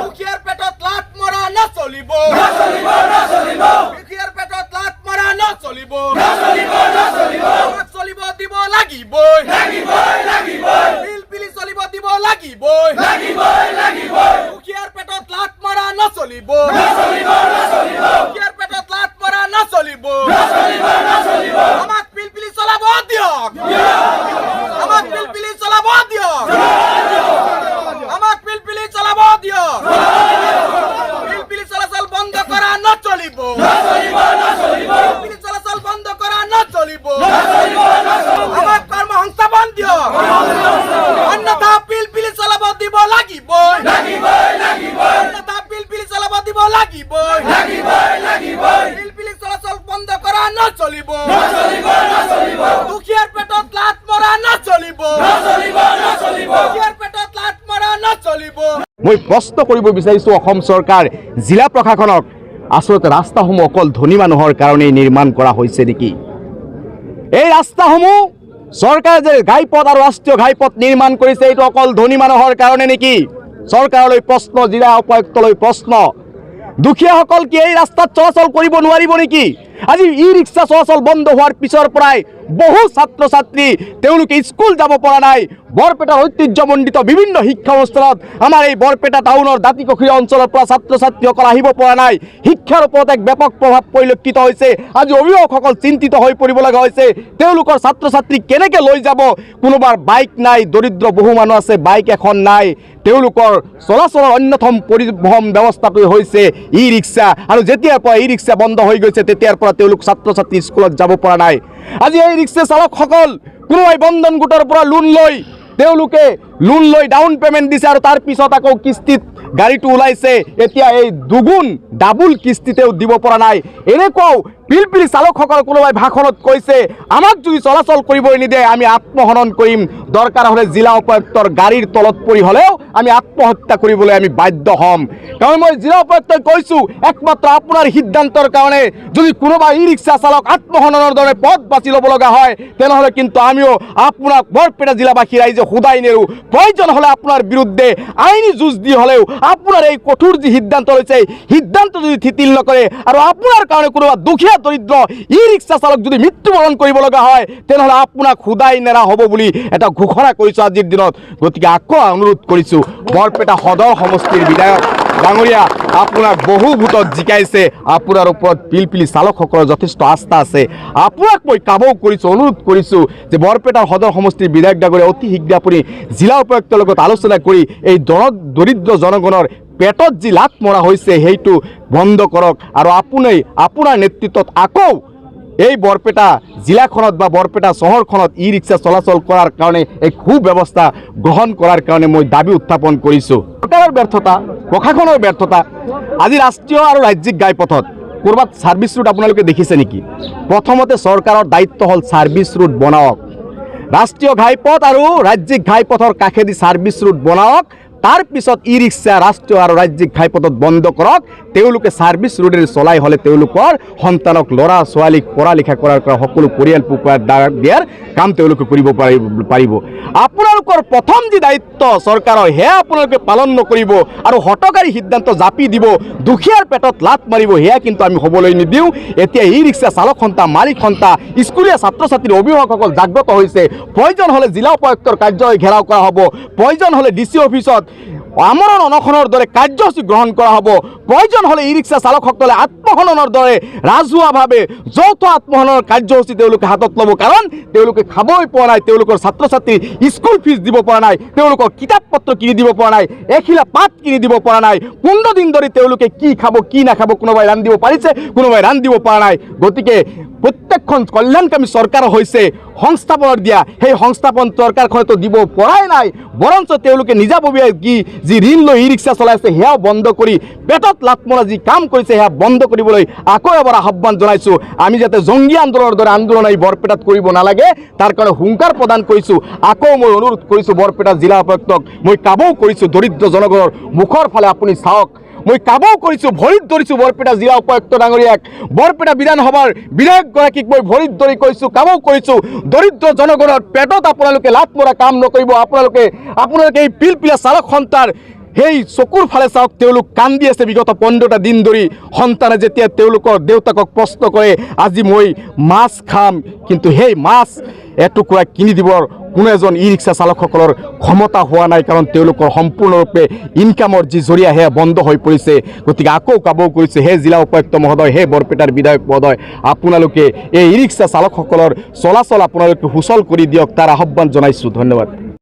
দুখীয়াৰ পেটত লাত মৰা নচলিব দুখীয়াৰ পেটত লাত মৰা নচলিব আমাক চলিব দিব লাগিবই পিলপিলি চলিব দিব লাগিবই দুখীয়াৰ পেটত লাত মৰা নচলিব দুখীয়াৰ পেটত লাত মৰা নচলিব আমাক পিলপিলি চলাব দিয়ক আমাক পিলপিলি চলাব দিয়ক আমাক পিলপিলি চলাব দিয়ক পিলপিলি চলাচল বন্ধ করা নচলিব পিলপিলি চলাচল বন্ধ করা নচলিব আমাক কর্মসংস্থাপন দিয়ক অন্যথা পিলপিলি চলাব দিব লাগিব অন্যথা পিলপিলি চলাব দিব লাগিব পিলপিলি চলাচল বন্ধ করা নচলিব দুখীয়াৰ পেটত লাত মৰা নচলিব দুখীয়াৰ পেটত লাত মৰা নচলিব। মই প্ৰশ্ন কৰিব বিচাৰিছোঁ অসম চৰকাৰ জিলা প্ৰশাসনক আচলতে ৰাস্তাসমূহ অকল ধনী মানুহৰ কাৰণেই নিৰ্মাণ কৰা হৈছে নেকি? এই ৰাস্তাসমূহ চৰকাৰে যে ঘাইপথ আৰু ৰাষ্ট্ৰীয় ঘাইপথ নিৰ্মাণ কৰিছে এইটো অকল ধনী মানুহৰ কাৰণে নেকি? চৰকাৰলৈ প্ৰশ্ন, জিলা উপায়ুক্তলৈ প্ৰশ্ন। দুখীয়াসকল কি এই ৰাস্তাত চলাচল কৰিব নোৱাৰিব নেকি? আজি ই ৰিক্সা চলাচল বন্ধ হোৱাৰ পিছৰ পৰাই বহু ছাত্ৰ ছাত্ৰী তেওঁলোকে স্কুল যাব পৰা নাই। বৰপেটাৰ ঐতিহ্যমণ্ডিত বিভিন্ন শিক্ষা অনুষ্ঠানত আমাৰ এই বৰপেটা টাউনৰ দাঁতিকখীয়া অঞ্চলৰ পৰা ছাত্ৰ ছাত্ৰীসকল আহিব পৰা নাই। শিক্ষাৰ ওপৰত এক ব্যাপক প্ৰভাৱ পৰিলক্ষিত হৈছে। আজি অভিভাৱকসকল চিন্তিত হৈ পৰিব লগা হৈছে। তেওঁলোকৰ ছাত্ৰ ছাত্ৰী কেনেকৈ লৈ যাব? কোনোবাৰ বাইক নাই, দৰিদ্ৰ বহু মানুহ আছে বাইক এখন নাই। তেওঁলোকৰ চলাচলৰ অন্যতম পৰিবহণ ব্যৱস্থাটো হৈছে ই ৰিক্সা, আৰু যেতিয়াৰ পৰা ই ৰিক্সা বন্ধ হৈ গৈছে তেতিয়াৰ পৰা তেওঁলোক ছাত্ৰ ছাত্ৰী স্কুলত যাব পৰা নাই। আজি এই ৰিক্সা চালকসকল কোনোবাই বন্ধন গোটৰ পৰা লোন লৈ ডাউন পেমেণ্ট দিছে আৰু তাৰ পিছত আকৌ কিস্তিত গাড়ীটো ওলাইছে। এতিয়া এই দুগুণ ডাবুল কিস্তিতেও দিব পৰা নাই। এনেকুৱাও পিলপিলি চালকসকল কোনোবাই ভাষণত কৈছে আমাক যদি চলাচল কৰিবলৈ নিদিয়ে আমি আত্মহনন কৰিম, দৰকাৰ হ'লে জিলা উপায়ুক্তৰ গাড়ীৰ তলত পৰি হ'লেও আমি আত্মহত্যা কৰিবলৈ আমি বাধ্য হ'ম। কাৰণ মই জিলা উপায়ুক্তই কৈছোঁ একমাত্ৰ আপোনাৰ সিদ্ধান্তৰ কাৰণে যদি কোনোবা ই ৰিক্সা চালক আত্মহননৰ দৰে পথ বাছি ল'ব লগা হয় তেনেহ'লে কিন্তু আমিও আপোনাক বৰপেটা জিলাবাসী ৰাইজে সুদাই নেৰোঁ। প্ৰয়োজন হ'লে আপোনাৰ বিৰুদ্ধে আইনী যুঁজ দি হ'লেও আপোনাৰ এই কঠোৰ যি সিদ্ধান্ত লৈছে সিদ্ধান্ত যদি শিথিল নকৰে আৰু আপোনাৰ কাৰণে কোনোবা দুখীয়া দৰিদ্ৰ ই ৰিক্সা চালক যদি মৃত্যুবৰণ কৰিব লগা হয় তেনেহ'লে আপোনাক সুদাই নেৰা হ'ব বুলি এটা ঘোষণা কৰিছোঁ আজিৰ দিনত। গতিকে আকৌ অনুৰোধ কৰিছোঁ বৰপেটা সদৰ সমষ্টিৰ বিধায়ক ডাঙৰীয়া, আপোনাক বহু ভোটত জিকাইছে, আপোনাৰ ওপৰত পিলপিলি চালকসকলৰ যথেষ্ট আস্থা আছে। আপোনাক মই কাবৌ কৰিছোঁ, অনুৰোধ কৰিছোঁ যে বৰপেটাৰ সদৰ সমষ্টিৰ বিধায়ক ডাঙৰীয়া অতি শীঘ্ৰে আপুনি জিলা উপায়ুক্তৰ লগত আলোচনা কৰি এই দৰিদ্ৰ জনগণৰ পেটত যি লাত মৰা হৈছে সেইটো বন্ধ কৰক আৰু আপোনাৰ নেতৃত্বত আকৌ এই বৰপেটা জিলাখনত বা বৰপেটা চহৰখনত ই ৰিক্সা চলাচল কৰাৰ কাৰণে এক সুব্যৱস্থা গ্ৰহণ কৰাৰ কাৰণে মই দাবী উত্থাপন কৰিছোঁ। চৰকাৰৰ ব্যৰ্থতা, প্ৰশাসনৰ ব্যৰ্থতা। আজি ৰাষ্ট্ৰীয় আৰু ৰাজ্যিক ঘাইপথত ক'ৰবাত ছাৰ্ভিচ ৰুট আপোনালোকে দেখিছে নেকি? প্ৰথমতে চৰকাৰৰ দায়িত্ব হ'ল ছাৰ্ভিচ ৰুট বনাওক। ৰাষ্ট্ৰীয় ঘাইপথ আৰু ৰাজ্যিক ঘাইপথৰ কাষেদি ছাৰ্ভিচ ৰুট বনাওক, তাৰ পিছত ই ৰিক্সা ৰাষ্ট্ৰীয় আৰু ৰাজ্যিক ঘাইপথত বন্ধ কৰক। তেওঁলোকে ছাৰ্ভিচ ৰুটেৰে চলাই হ'লে তেওঁলোকৰ সন্তানক ল'ৰা ছোৱালীক পঢ়া লিখা কৰাৰ পৰা সকলো পৰিয়াল পোহপাল দিয়াৰ কাম তেওঁলোকে কৰিব পাৰিব। আপোনালোকৰ প্ৰথম যি দায়িত্ব চৰকাৰৰ সেয়া আপোনালোকে পালন নকৰিব আৰু হঠকাৰী সিদ্ধান্ত জাপি দিব, দুখীয়াৰ পেটত লাত মাৰিব, সেয়া কিন্তু আমি হ'বলৈ নিদিওঁ। এতিয়া ই ৰিক্সা চালক সন্থা, মালিক সন্থা, স্কুলীয়া ছাত্ৰ ছাত্ৰীৰ অভিভাৱকসকল জাগ্ৰত হৈছে। প্ৰয়োজন হ'লে জিলা উপায়ুক্তৰ কাৰ্যালয় ঘেৰাও কৰা হ'ব, প্ৰয়োজন হ'লে DC অফিচত আমৰণ অনশনৰ দৰে কাৰ্যসূচী গ্ৰহণ কৰা হ'ব, প্ৰয়োজন হ'লে ই ৰিক্সা চালকসকলে আত্মহননৰ দৰে ৰাজহুৱাভাৱে যৌথ আত্মহননৰ কাৰ্যসূচী তেওঁলোকে হাতত ল'ব। কাৰণ তেওঁলোকে খাবই পোৱা নাই, তেওঁলোকৰ ছাত্ৰ ছাত্ৰীৰ স্কুল ফিজ দিব পৰা নাই, তেওঁলোকৰ কিতাপ পত্ৰ কিনি দিব পৰা নাই, এখিলা পাত কিনি দিব পৰা নাই। 15 দিন ধৰি তেওঁলোকে কি খাব কি নাখাব, কোনোবাই ৰান্ধিব পাৰিছে, কোনোবাই ৰান্ধিব পৰা নাই। গতিকে প্ৰত্যেকখন কল্যাণকামী চৰকাৰ হৈছে সংস্থাপনৰ দিয়া, সেই সংস্থাপন চৰকাৰখনেতো দিব পৰাই নাই, বৰঞ্চ তেওঁলোকে নিজাববীয়া যি ঋণ লৈ ই ৰিক্সা চলাইছে সেয়াও বন্ধ কৰি পেটত লাত মৰা যি কাম কৰিছে সেয়া বন্ধ কৰিবলৈ আকৌ এবাৰ আহ্বান জনাইছোঁ। আমি যাতে জংগী আন্দোলনৰ দৰে আন্দোলন এই বৰপেটাত কৰিব নালাগে তাৰ কাৰণে হুংকাৰ প্ৰদান কৰিছোঁ। আকৌ মই অনুৰোধ কৰিছোঁ বৰপেটা জিলা উপায়ুক্তক, মই কাবৌ কৰিছোঁ দৰিদ্ৰ জনগণৰ মুখৰ ফালে আপুনি চাওক। মই কাবৌ কৰিছোঁ, ভৰিত ধৰিছোঁ বৰপেটা জিলা উপায়ুক্ত ডাঙৰীয়াক, বৰপেটা বিধানসভাৰ বিধায়কগৰাকীক মই ভৰিত ধৰি কৈছোঁ, কাবৌ কৰিছোঁ, দৰিদ্ৰ জনগণৰ পেটত আপোনালোকে লাত মৰা কাম নকৰিব। আপোনালোকে এই পিলপিলা চালক সন্তাৰ সেই চকুৰ ফালে চাওক, তেওঁলোক কান্দি আছে বিগত 15টা দিন ধৰি। সন্তানে যেতিয়া তেওঁলোকৰ দেউতাকক প্ৰশ্ন কৰে আজি মই মাছ খাম, কিন্তু সেই মাছ এটুকুৰা কিনি দিবৰ কোনো এজন ই ৰিক্সা চালকসকলৰ ক্ষমতা হোৱা নাই, কাৰণ তেওঁলোকৰ সম্পূৰ্ণৰূপে ইনকামৰ যি জৰিয়া সেয়া বন্ধ হৈ পৰিছে। গতিকে আকৌ কাবৌ কৰিছে, হে জিলা উপায়ুক্ত মহোদয়, হে বৰপেটাৰ বিধায়ক মহোদয়, আপোনালোকে এই ই ৰিক্সা চালকসকলৰ চলাচল আপোনালোকে সুচল কৰি দিয়ক, তাৰ আহ্বান জনাইছোঁ। ধন্যবাদ।